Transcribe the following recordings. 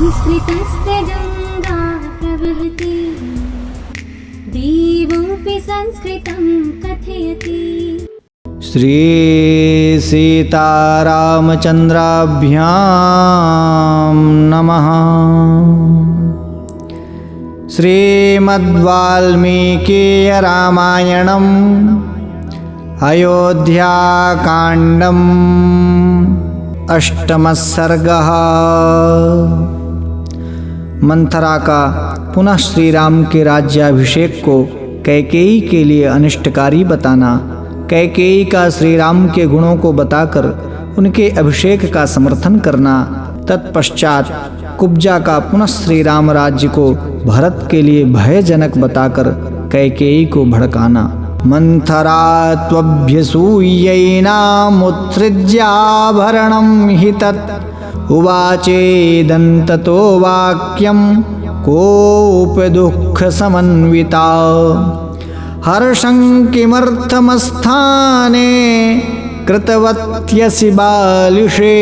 संस्कृतस्य गङ्गा प्रवहति देवोऽपि संस्कृतं कथयति। श्री सीतारामचन्द्राभ्यां नमः। श्रीमद्वाल्मीकीय रामायणम् अयोध्याकाण्डम् अष्टमः सर्गः। मंथरा का पुनः श्री राम के राज्याभिषेक को कैकेयी के लिए अनिष्टकारी बताना, कैकेयी का श्री राम के गुणों को बताकर उनके अभिषेक का समर्थन करना, तत्पश्चात कुब्जा का पुनः श्री राम राज्य को भरत के लिए भयजनक बताकर कैकेयी को भड़काना। मंथरा त्वभ्यसूयैनामुत्सृज्याभरणं हि तत् उवाचेदन्ततो वाक्यं कोऽप्यदुःखसमन्विता। हर्षं किमर्थमस्थाने कृतवत्यसि बालिशे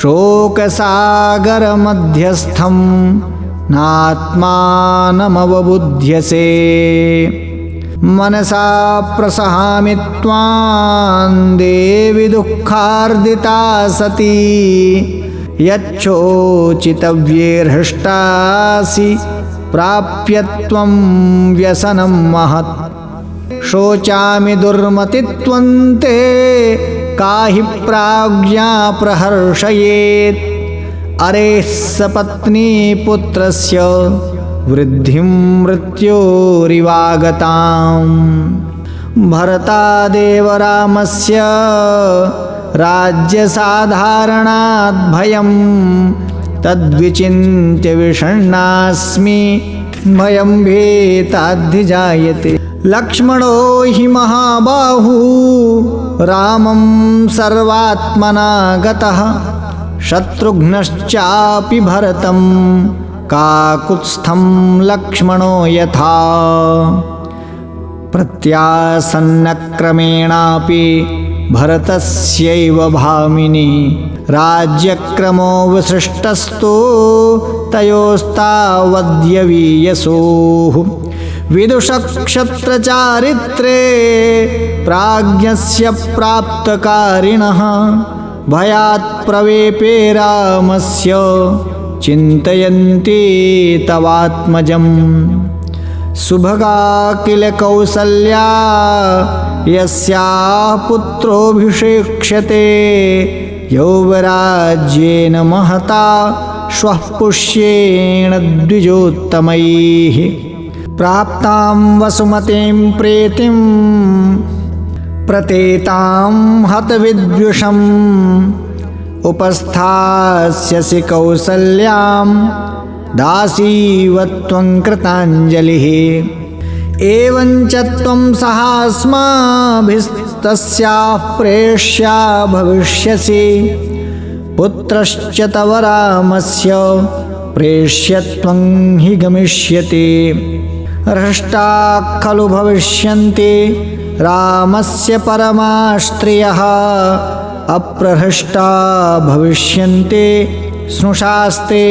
शोकसागरमध्यस्थं नात्मानमवबुध्यसे। मनसा प्रसहामि त्वां देवि दुःखार्दिता सती यच्छोचितव्ये हृष्टासि प्राप्य त्वं व्यसनं महत्। शोचामि दुर्मति त्वन्ते काहि प्राज्ञा प्रहर्षयेत्। अरे सपत्नी पुत्रस्य वृद्धिं मृत्योरिवागताम्। भरतादेव रामस्य राज्यसाधारणात् भयं तद्विचिन्त्य विषण्णास्मि भयं भीताद्धिजायते। लक्ष्मणो हि महाबाहु रामं सर्वात्मना गतः शत्रुघ्नश्चापि भरतं काकुत्स्थं लक्ष्मणो यथा। प्रत्यासन्नक्रमेणापि भरतस्यैव भामिनी राज्यक्रमो विसृष्टस्तु तयोस्तावद्यवीयसोः। विदुषक्षत्रचारित्रे प्राज्ञस्य प्राप्तकारिणः भयात् प्रवेपे रामस्य चिन्तयन्ति तवात्मजम्। सुभगा किल कौसल्या यस्याः पुत्रोऽभिषेक्ष्यते यौवराज्येन महता श्वः पुष्येण द्विजोत्तमैः। प्राप्तां वसुमतीं प्रीतिं प्रतेतां हतविद्विषम् उपस्थास्यसि कौसल्यां दासीवत्वं कृताञ्जलिः। एवञ्च त्वं सहास्माभिस्तस्याः प्रेष्या भविष्यसि। पुत्रश्च तव रामस्य प्रेष्यत्वं हि गमिष्यति। हृष्टाः खलु भविष्यन्ति रामस्य परमाश्रियः अप्रहृष्टा भविष्यन्ति स्नुषास्ते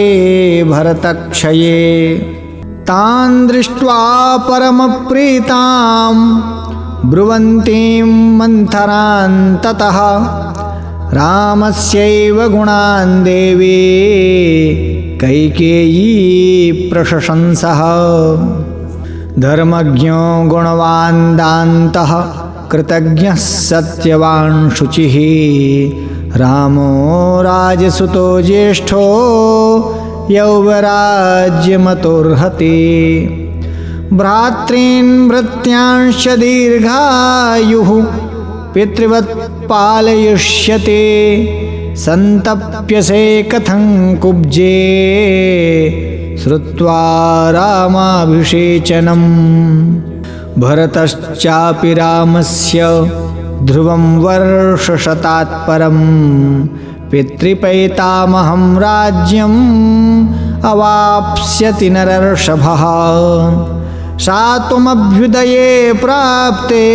भरतक्षये। तान् दृष्ट्वा परमप्रीतां ब्रुवन्तीं मंथरां ततः रामस्यैव गुणान् देवी कैकेयी प्रशंसः। धर्मज्ञो गुणवान् दान्तः कृतज्ञः सत्यवान् शुचिः। रामो राजसुतो ज्येष्ठो यौवराज्यमतोर्हति। भ्रातॄन् भृत्यांश्च दीर्घायुः पितृवत् पालयिष्यति। सन्तप्यसे कथं कुब्जे श्रुत्वा रामाभिषेचनम्। भरतश्चापि रामस्य ध्रुवं वर्षशतात् परं पितृपैतामहं राज्यम् अवाप्स्यति नरर्षभः। शातुमभ्युदये प्राप्ते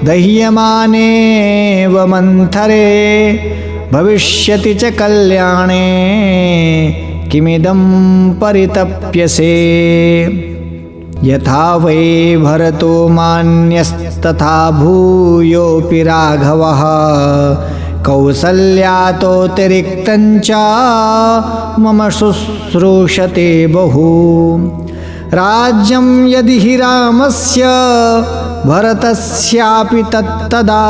दह्यमानेव मंथरे भविष्यति च कल्याणे किमिदं परितप्यसे। यथा वै भरतो मान्यस्तथा भूयोऽपि राघवः कौसल्यातोऽतिरिक्तं च मम शुश्रूषते बहु। राज्यं यदि हि रामस्य भरतस्यापि तत्तदा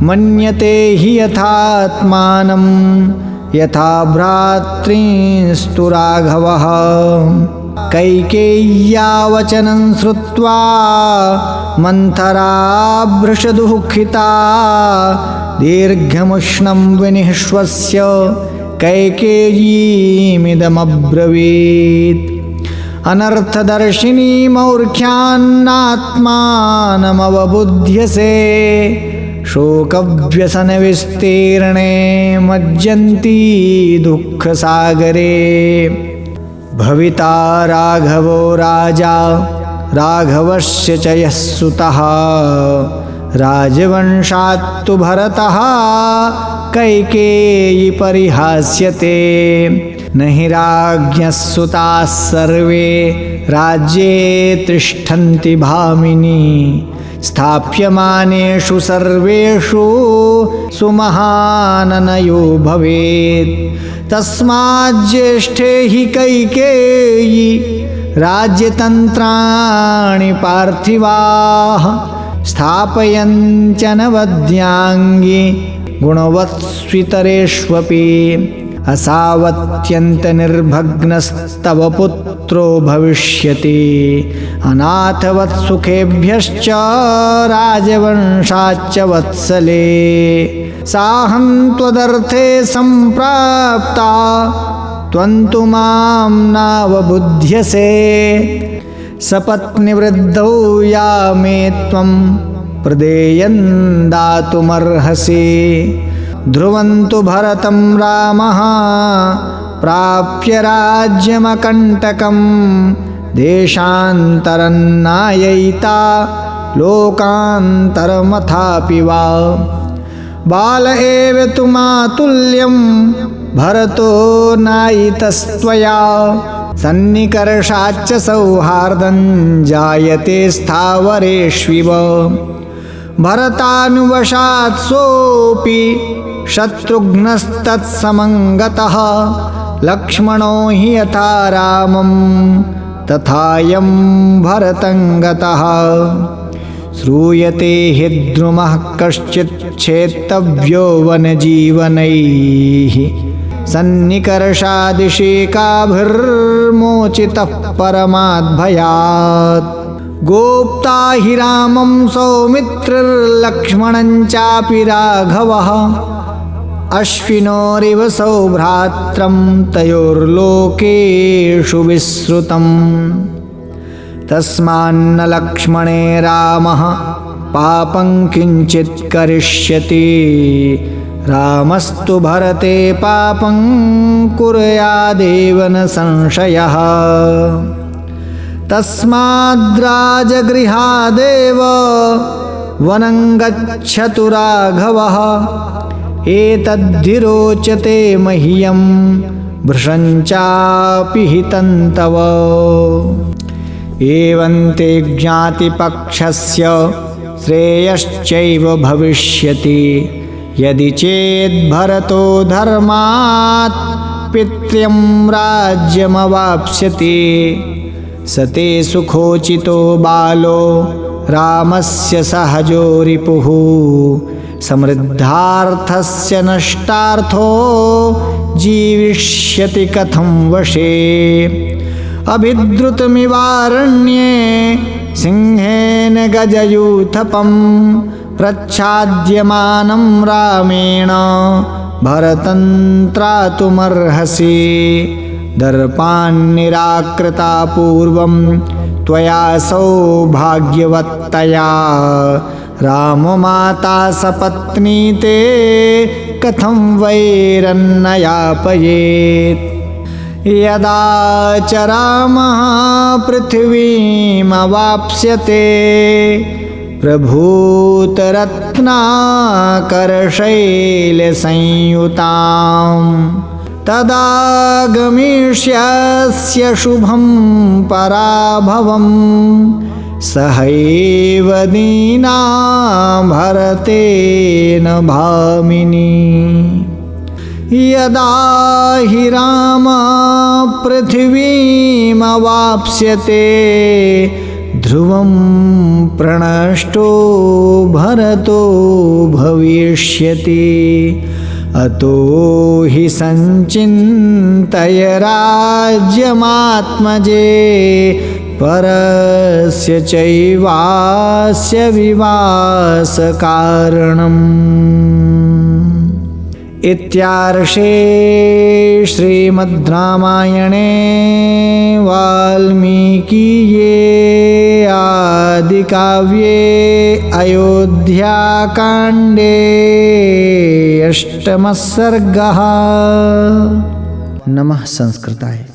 मन्यते हि यथात्मानं यथा भ्रातॄंस्तु राघवः। कैकेय्या वचनं श्रुत्वा मन्थरा भृशदुःखिता दीर्घमुष्णं विनिःश्वस्य कैकेयीमिदमब्रवीत्। अनर्थदर्शिनी मौर्ख्यान्नात्मानमवबुध्यसे शोकव्यसनविस्तीर्णे मज्जन्ती दुःखसागरे। भविता राघवो राजा राघवस्य च यः सुतः राजवंशात्तु भरतः कैकेयी परिहास्यते। न हि राज्ञः सुताः सर्वे राज्ये तिष्ठन्ति भामिनी स्थाप्यमानेषु सर्वेषु सुमहाननयो भवेत्। तस्माज्ज्येष्ठे हि कैकेयी राज्यतन्त्राणि पार्थिवाः स्थापयन्त्यनवद्याङ्गी गुणवत्स्वितरेष्वपि। असावत्यन्तनिर्भग्नस्तव पुत्रो भविष्यति अनाथवत्सुखेभ्यश्च राजवंशाच्च वत्सले। साहं त्वदर्थे सम्प्राप्ता त्वन्तु मां नावबुध्यसे। सपत्निवृद्धौ या मे त्वं प्रदेयं दातुमर्हसि। ध्रुवन्तु भरतं रामः प्राप्य राज्यमकण्टकं देशान्तरं नाययिता लोकान्तरमथापि वा। बाल एव तु मातुल्यं भरतो नायितस्त्वया सन्निकर्षाच्च सौहार्दं जायते स्थावरेष्विव। भरतानुवशात् सोऽपि शत्रुघ्नस्तत्समङ्गतः लक्ष्मणो हि यथा रामं तथायं भरतं गतः। श्रूयते हि द्रुमः कश्चित् छेत्तव्यो वनजीवनैः सन्निकर्षादिशेकाभिर्मोचितः परमाद्भयात्। गोप्ता हि रामं सौमित्रिर्लक्ष्मणं चापि राघवः अश्विनोरिव सौभ्रात्रं तयोर्लोकेषु विश्रुतम्। तस्मान्न लक्ष्मणे रामः पापं किञ्चित् करिष्यति रामस्तु भरते पापं कुर्यादेव न संशयः। तस्माद्राजगृहादेव वनं गच्छतु राघवः एतद्धि रोचते मह्यं भृशं चापि हितं तव। एवं ते ज्ञातिपक्षस्य श्रेयश्चैव भविष्यति यदि चेद्भरतो धर्मात् पित्र्यं राज्यमवाप्स्यति। स ते सुखोचितो बालो रामस्य सहजो रिपुः समृद्धार्थस्य नष्टार्थो जीविष्यति कथं वशे। अभिद्रुतमिवारण्ये सिंहेन गजयूथपं प्रच्छाद्यमानं रामेण भरतं त्रातुमर्हसि। दर्पान्निराकृता पूर्वं त्वया सौभाग्यवत्तया राममाता सपत्नी ते कथं वैरन्नयापयेत्। यदा च रामः पृथिवीमवाप्स्यते प्रभूतरत्नाकरशैलसंयुतां तदा गमिष्यस्य शुभं पराभवं सहैव दीना भरतेन भामिनी। यदा हि राम पृथिवीमवाप्स्यते ध्रुवं प्रणष्टो भरतो भविष्यति। अतो हि संचिन्तय राज्यमात्मजे परस्य चैवास्य विवासकारणम्। इत्यार्षे श्रीमद् रामायणे वाल्मीकीये आदिकाव्ये अयोध्याकाण्डे अष्टमः सर्गः। नमः संस्कृताय।